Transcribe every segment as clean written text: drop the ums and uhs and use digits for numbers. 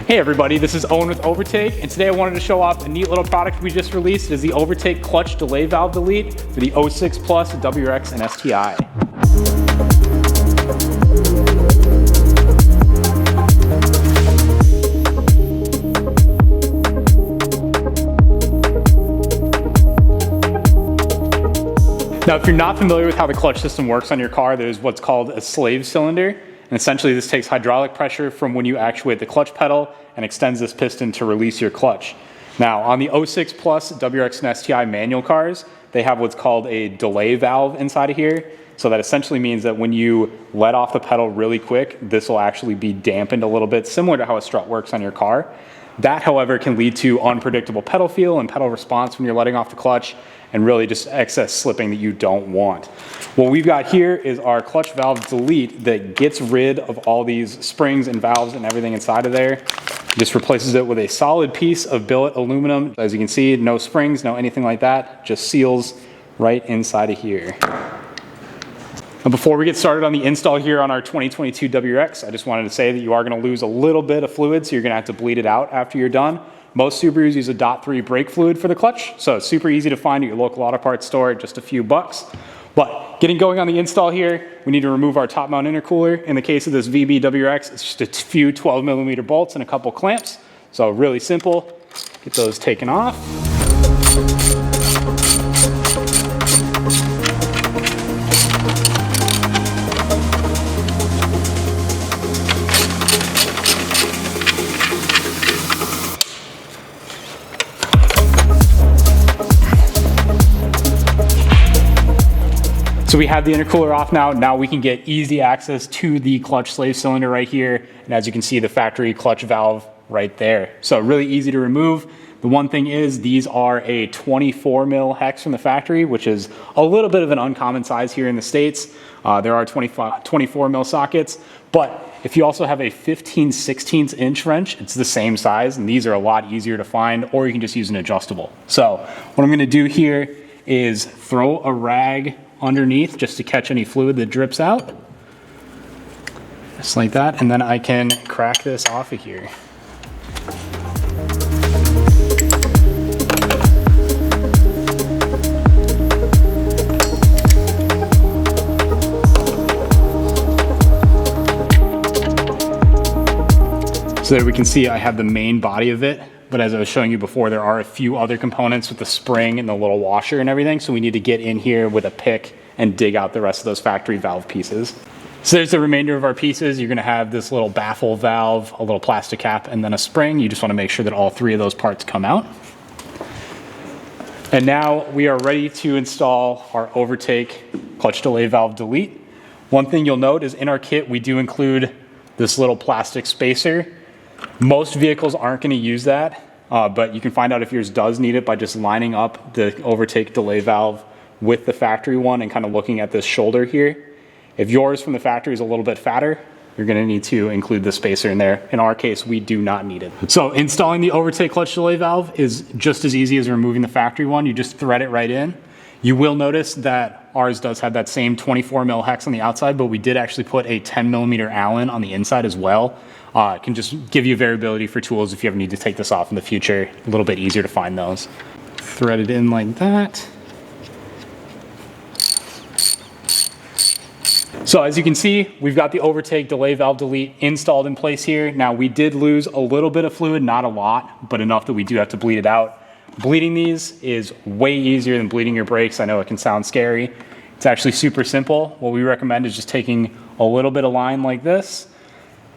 Hey everybody, this is Owen with Overtake, and today I wanted to show off a neat little product we just released. It is the Overtake Clutch Delay Valve Delete for the 06 Plus, WRX, and STI. Now, if you're not familiar with how the clutch system works on your car, there's what's called a slave cylinder. And essentially this takes hydraulic pressure from when you actuate the clutch pedal and extends this piston to release your clutch. Now on the 06 Plus, WRX and STI manual cars, they have what's called a delay valve inside of here. So that essentially means that when you let off the pedal really quick, this will actually be dampened a little bit, similar to how a strut works on your car. That, however, can lead to unpredictable pedal feel and pedal response when you're letting off the clutch, and really just excess slipping that you don't want. What we've got here is our clutch valve delete that gets rid of all these springs and valves and everything inside of there. Just replaces it with a solid piece of billet aluminum. As you can see, no springs, no anything like that, just seals right inside of here. Now, before we get started on the install here on our 2022 WRX, I just wanted to say that you are going to lose a little bit of fluid, so you're going to have to bleed it out after you're done. Most Subarus use a .3 brake fluid for the clutch, so it's super easy to find at your local auto parts store, just a few bucks. But getting going on the install here, we need to remove our top mount intercooler. In the case of this VB WRX, it's just a few 12mm bolts and a couple clamps. So really simple, get those taken off. So we have the intercooler off now. Now we can get easy access to the clutch slave cylinder right here. And as you can see, the factory clutch valve right there. So really easy to remove. The one thing is these are a 24 mil hex from the factory, which is a little bit of an uncommon size here in the States. There are 24 mil sockets, but if you also have a 15/16 inch wrench, it's the same size, and these are a lot easier to find, or you can just use an adjustable. So what I'm gonna do here is throw a rag underneath just to catch any fluid that drips out, just like that, and then I can crack this off of here. So there we can see I have the main body of it, but as I was showing you before, there are a few other components with the spring and the little washer and everything, so we need to get in here with a pick and dig out the rest of those factory valve pieces. So there's the remainder of our pieces. You're gonna have this little baffle valve, a little plastic cap, and then a spring. You just wanna make sure that all three of those parts come out. And now we are ready to install our Overtake clutch delay valve delete. One thing you'll note is in our kit, we do include this little plastic spacer. Most vehicles aren't going to use that, but you can find out if yours does need it by just lining up the Overtake delay valve with the factory one and kind of looking at this shoulder here. If yours from the factory is a little bit fatter, you're going to need to include the spacer in there. In our case, we do not need it. So installing the Overtake clutch delay valve is just as easy as removing the factory one. You just thread it right in. You will notice that ours does have that same 24 mil hex on the outside, but we did actually put a 10mm Allen on the inside as well. It can just give you variability for tools if you ever need to take this off in the future. A little bit easier to find those. Thread it in like that. So as you can see, we've got the Overtake delay valve delete installed in place here. Now we did lose a little bit of fluid, not a lot, but enough that we do have to bleed it out. Bleeding these is way easier than bleeding your brakes. I know it can sound scary. It's actually super simple. What we recommend is just taking a little bit of line like this,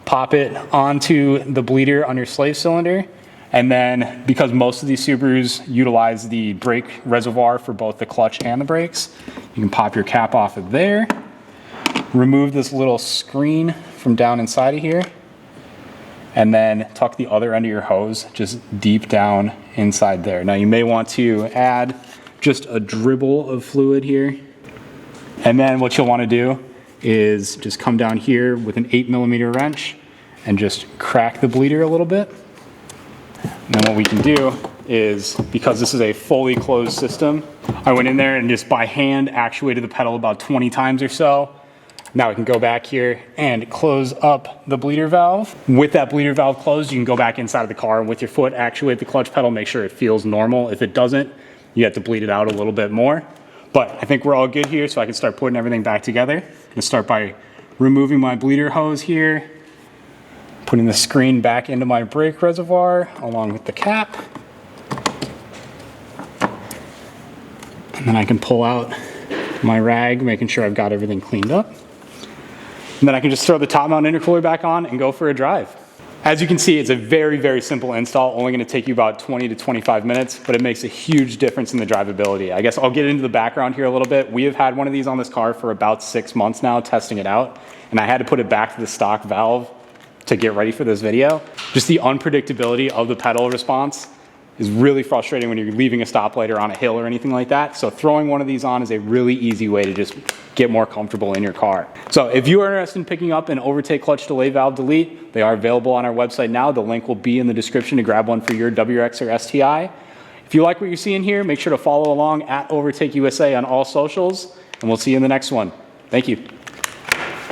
pop it onto the bleeder on your slave cylinder, and then because most of these Subarus utilize the brake reservoir for both the clutch and the brakes, you can pop your cap off of there, remove this little screen from down inside of here, and then tuck the other end of your hose just deep down inside there. Now you may want to add just a dribble of fluid here, and then what you'll want to do is just come down here with an 8mm wrench and just crack the bleeder a little bit. And then what we can do is, because this is a fully closed system, I went in there and just by hand actuated the pedal about 20 times or so, Now I can go back here and close up the bleeder valve. With that bleeder valve closed, you can go back inside of the car and with your foot actuate the clutch pedal, make sure it feels normal. If it doesn't, you have to bleed it out a little bit more. But I think we're all good here, so I can start putting everything back together. I'm gonna start by removing my bleeder hose here, putting the screen back into my brake reservoir along with the cap. And then I can pull out my rag, making sure I've got everything cleaned up. And then I can just throw the top mount intercooler back on and go for a drive. As you can see, it's a very, very simple install, only gonna take you about 20 to 25 minutes, but it makes a huge difference in the drivability. I guess I'll get into the background here a little bit. We have had one of these on this car for about 6 months now, testing it out, and I had to put it back to the stock valve to get ready for this video. Just the unpredictability of the pedal response is really frustrating when you're leaving a stoplight or on a hill or anything like that. So throwing one of these on is a really easy way to just get more comfortable in your car. So if you are interested in picking up an Overtake clutch delay valve delete, they are available on our website now. The link will be in the description to grab one for your WRX or STI. If you like what you're seeing here, make sure to follow along at Overtake USA on all socials, and we'll see you in the next one. Thank you.